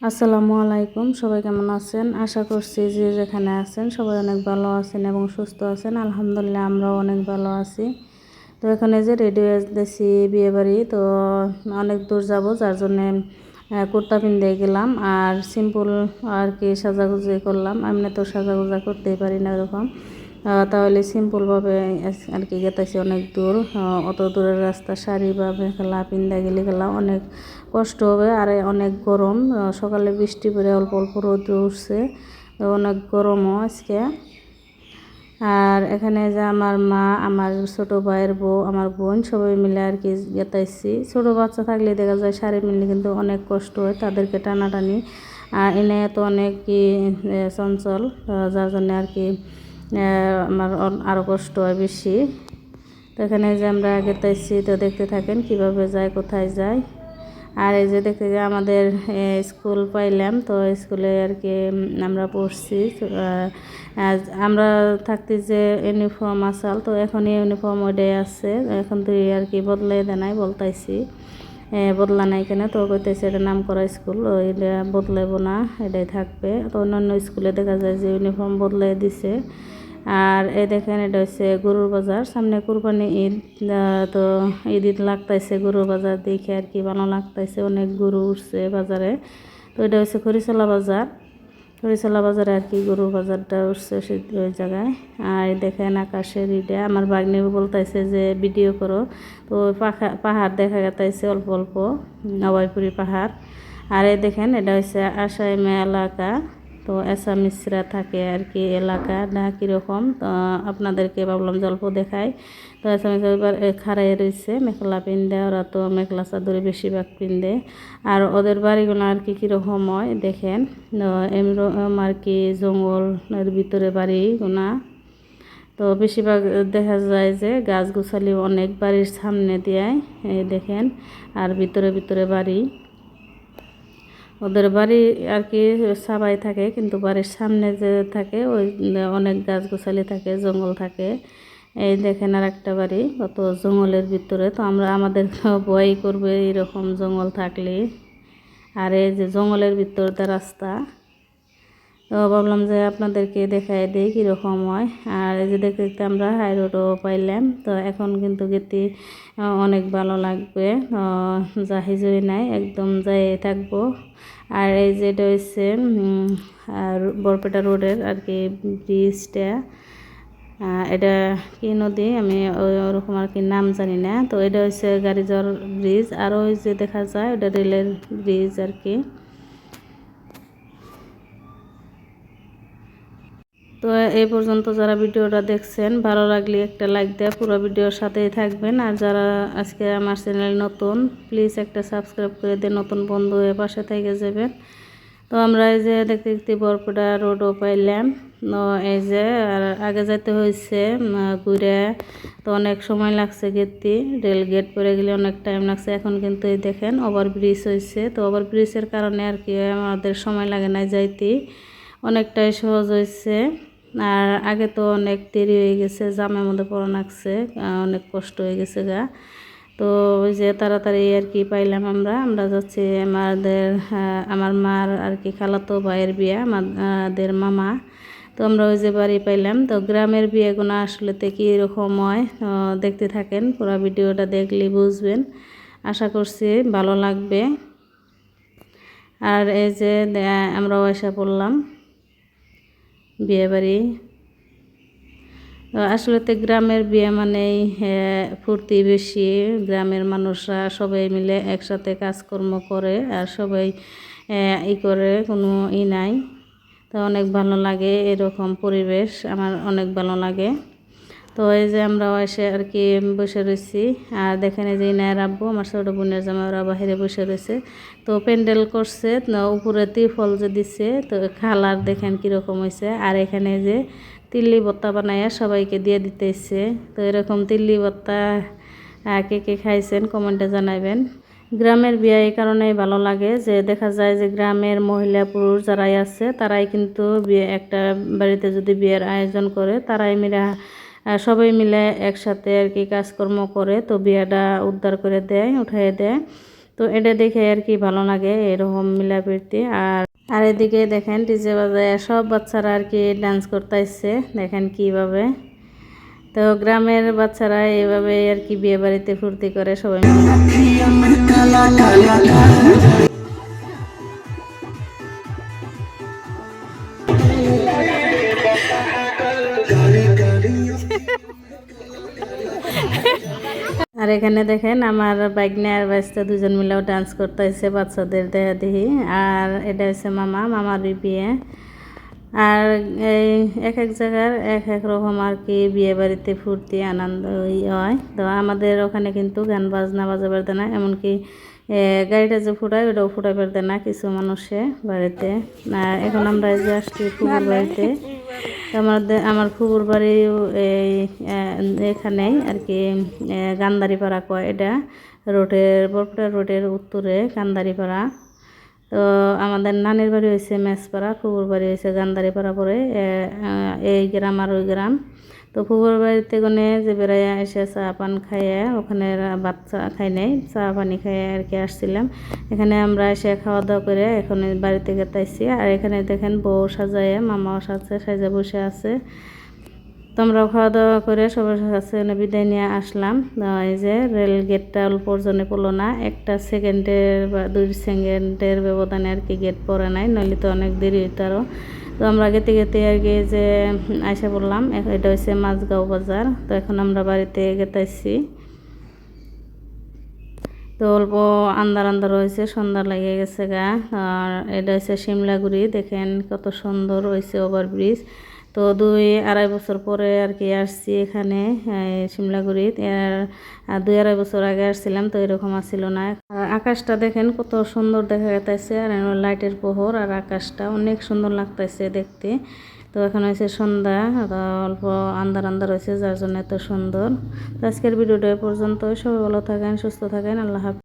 আসসালামু আলাইকুম, সবাই কেমন আছেন? আশা করছি যে যেখানে আছেন সবাই অনেক ভালো আছেন এবং সুস্থ আছেন। আলহামদুলিল্লাহ আমরাও অনেক ভালো আছি। তো এখানে যে রেডি হয়ে আসতেছি বিয়ে বাড়ি, তো অনেক দূর যাব, যার জন্যে কুর্তা পিন্ধে গেলাম আর সিম্পল আর কি সাজাগুজি করলাম। এমনি তো সাজাগুজা করতেই পারি না এরকম, তাহলে সিম্পলভাবে আর কি গেতেছি অনেক দূর। অত দূরের রাস্তা শাড়ি বা মেখেলা পিন্ধা গেলে গেলাম অনেক কষ্ট হবে, আর অনেক গরম। সকালে বৃষ্টি পড়ে অল্প অল্প রোদ উঠছে, অনেক গরমও আজকে। আর এখানে যে আমার মা, আমার ছোট ভাইয়ের বউ, আমার বোন সবাই মিলে আর কি গেতাইছি। ছোটো বাচ্চা থাকলে দেখা যায় শাড়ি মিললে কিন্তু অনেক কষ্ট হয় তাদেরকে টানাটানি, আর এনে তো অনেক কি চঞ্চল, যার জন্য আর কি আমার আরও কষ্ট হয় বেশি। তো এখানে যে আমরা গেতাইছি, তো দেখতে থাকেন কিভাবে যায়, কোথায় যায়। আর এই যে দেখতে যে আমাদের স্কুল পাইলাম, তো স্কুলে আর কি আমরা পড়ছি। আমরা থাকতে যে ইউনিফর্ম আসাল, তো এখন ইউনিফর্ম ওইটাই আছে, এখন তো আর কি বদলাই দেয় নাই বলতাইছি, বদলা নাই কেন, তো কইতেছে এটা নাম করা স্কুল, এটা বদলাইব না, এটাই থাকবে। তো অন্যান্য স্কুলে দেখা যায় যে ইউনিফর্ম বদলাই দিছে। আর এই দেখেন এটা হচ্ছে গরুর বাজার, সামনে কুরবানি ঈদ, তো ঈদ লাগতেছে গরুর বাজার দেখে আর কি ভালো লাগতেছে, অনেক গরু উঠছে বাজারে। তো এটা হচ্ছে খরিশালা বাজার, খরিশালা বাজারে আর কি গরুর বাজারটা উঠছে ওই জায়গায়। আর দেখেন আকাশের ইটা, আমার বাগনি বলতেছে যে ভিডিও করো, তো পাহাড় দেখা গেছে অল্প অল্প, নবাইপুরি পাহাড়। আর এই দেখেন এটা হচ্ছে আসাইমে এলাকা, তো আসামিসরা থাকে আর কি এলাকা না কীরকম, তো আপনাদেরকে ভাবলাম যে অল্প দেখাই। তো আসামিস এবার খাড়াই রয়েছে মেখলা পিন্ধে, ওরা তো মেখলা চাদরে বেশিরভাগ পিন্ধে। আর ওদের বাড়িগুলো আর কি কীরকম হয় দেখেন, এমরকম আর কি জঙ্গলের ভিতরে বাড়িগুলা। তো বেশিরভাগ দেখা যায় যে গাছ গোছালি অনেক বাড়ির সামনে দিয়ে, দেখেন, আর ভিতরে ভিতরে বাড়ি। ওদের বাড়ি আর কি সবাই থাকে, কিন্তু বাড়ির সামনে যে থাকে ওই অনেক গাছ গোছালি থাকে, জঙ্গল থাকে। এই দেখেন আর একটা বাড়ি কত জঙ্গলের ভিতরে, তো আমাদের ভয় করবে এরকম জঙ্গল থাকলে। আর এই যে জঙ্গলের ভিতর দিয়ে রাস্তা, তো ভাবলাম যে আপনাদেরকে দেখাই দিই কীরকম হয়। আর এই যে দেখতে দেখতে আমরা হাই রোডও পাইলাম, তো এখন কিন্তু গেতে অনেক ভালো লাগবে, জাহিজই নাই, একদম যাই থাকবো। আর এই যে এটা হচ্ছে আর বরপেটা রোডের আর কি ব্রিজটা, এটা কি নদী আমি ওরকম আর কি নাম জানি না। তো এটা হচ্ছে গাড়ি যাওয়ার ব্রিজ, আর ওই যে দেখা যায় ওটা রেলের ব্রিজ আর কি। তো এই পর্যন্ত যারা ভিডিওটা দেখছেন, ভালো লাগলে একটা লাইক দেয়, পুরো ভিডিওর সাথেই থাকবেন। আর যারা আজকে আমার চ্যানেল নতুন, প্লিজ একটা সাবস্ক্রাইব করে দিয়ে নতুন বন্ধু হয়ে পাশে থেকে যাবেন। তো আমরা এই যে দেখতে দেখতে বরপেটা রোডও পাইলাম। তো এই যে আর আগে যেতে হয়েছে ঘুরে, তো অনেক সময় লাগছে গেতে, রেল গেট পরে গেলে অনেক টাইম লাগছে। এখন কিন্তু এই দেখেন ওভার ব্রিজ হয়েছে, তো ওভার ব্রিজের কারণে আর কি আমাদের সময় লাগে না যাইতে, অনেকটাই সহজ হয়েছে। আর আগে তো অনেক দেরি হয়ে গেছে, জামের মধ্যে পড়া লাগছে, অনেক কষ্ট হয়ে গেছে গা। তো ওই যে তাড়াতাড়ি আর কি পাইলাম আমরা যাচ্ছি আমার মার আর কি খালাতো ভাইয়ের বিয়ে, আমাদের মামা। তো আমরা ওই যে বাড়ি পাইলাম। তো গ্রামের বিয়েগুলো আসলে তো কীরকম হয়, দেখতে থাকেন, পুরো ভিডিওটা দেখলে বুঝবেন, আশা করছি ভালো লাগবে। আর এই যে আমরাও এসে পড়লাম বিয়ে বাড়ি। আসলে তো গ্রামের বিয়ে মানেই ফুর্তি বেশি, গ্রামের মানুষরা সবাই মিলে একসাথে কাজকর্ম করে, আর সবাই করে, কোনো নাই। তো অনেক ভালো লাগে এরকম পরিবেশ, আমার অনেক ভালো লাগে। তো এই যে আমরাও এসে আর কি বসে রয়েছি। আর দেখেন এই যে ইনায়ের আব্বু, আমার ছোটো বোনের জামাই, ওরা বাহিরে বসে রয়েছে। তো প্যান্ডেল করছে, উপরে ত্রিফল যে দিচ্ছে, তো খালার দেখেন কীরকম হয়েছে। আর এখানে যে তিল্লি ভর্তা বানাইয়া সবাইকে দিয়ে দিতেছে। তো এরকম তিল্লি ভর্তা কে কে খাইছেন কমেন্টে জানাবেন। গ্রামের বিয়ে এই কারণেই ভালো লাগে যে দেখা যায় যে গ্রামের মহিলা পুরুষ যারাই আছে তারাই কিন্তু বিয়ে, একটা বাড়িতে যদি বিয়ের আয়োজন করে তারাই সবাই মিলে একসাথে আর কি কাজকর্ম করে, তো বিয়েটা উদ্ধার করে দেয়, উঠাই দেয়। তো এটা দেখে আর কি ভালো লাগে এরকম মিলাপ্রীতি। আর এদিকে দেখেন ডিজে বাজায় সব বাচ্চারা আর কি ডান্স করতে আসছে, দেখেন কিভাবে। তো গ্রামের বাচ্চারা এইভাবে আর কি বিয়ে বাড়িতে ফুর্তি করে সবাই মিলে। আর এখানে দেখেন আমার বাইকনে আর বাইসটা দুজন মিলেও ডান্স করতেছে বাচ্চাদের দেহা দেখি। আর এটা হচ্ছে মামার বিয়ে। আর এই এক এক জায়গার এক এক রকম আর কি বিয়ে বাড়িতে ফুর্তি আনন্দ হয়। তো আমাদের ওখানে কিন্তু গান বাজনা বাজাবার দেয় না, এমনকি গাড়িটা যে ফুটায় ওটাও ফুটাবার দেয় না কিছু মানুষে বাড়িতে। আর এখন আমরা যে আসছি ফুপুর বাড়িতে, আমার ফুপুর বাড়িও এখানেই আর কি গান্ধারীপাড়া কয়, এটা বরপুরা রোডের উত্তরে গান্ধারীপাড়া। তো আমাদের নানির বাড়ি হয়েছে মেসপাড়া, ফুপুর বাড়ি হয়েছে গান্ধারীপাড়া পরে এই গ্রাম আর ওই গ্রাম। তো ফুপুর বাড়িতে গনে যে বেড়াইয়া এসে চা পান খাইয়ে ওখানে ভাত চা খাই নাই, চা পানি খাইয়ে আর কি আসছিলাম। এখানে আমরা এসে খাওয়া দাওয়া করে এখন বাড়িতে গেতাইছি। আর এখানে দেখেন বউ সাজায়, মামাও সাজা বসে আছে। তো আমরাও খাওয়া দাওয়া করে সবার কাছে বিদায় নিয়ে আসলাম। এই যে রেল গেটটা অল্প জনে পড়লো না, 1 সেকেন্ডের বা 2 সেকেন্ডের ব্যবধানে আর কি গেট পড়ে নাই, নইলে তো অনেক দেরি হইতো আরও। তো আমরা গেতে আর কি যে আইসা পড়লাম। এটা হচ্ছে মাঝগাঁও বাজার। তো এখন আমরা বাড়িতে গেতাইছি। তো অল্প আন্দার হয়েছে, সন্ধ্যা লেগে গেছে গা। আর এটা হচ্ছে শিমলাগুড়ি, দেখেন কত সুন্দর হয়েছে ওভারব্রিজ। তো 2-2.5 বছর পরে আর কি আসছি এখানে শিমলাগুড়ি। 2-2.5 বছর আগে আসছিলাম, তো এরকম আসছিল না। আর আকাশটা দেখেন কত সুন্দর দেখা যাইতেছে, আর লাইটের প্রহর আর আকাশটা অনেক সুন্দর লাগতেছে দেখতে। তো এখন হয়েছে সন্ধ্যা, অল্প আন্দার হয়েছে যার জন্য এত সুন্দর। তো আজকের ভিডিওটা পর্যন্ত, সবাই ভালো থাকেন, সুস্থ থাকেন, আল্লাহ হাফেজ।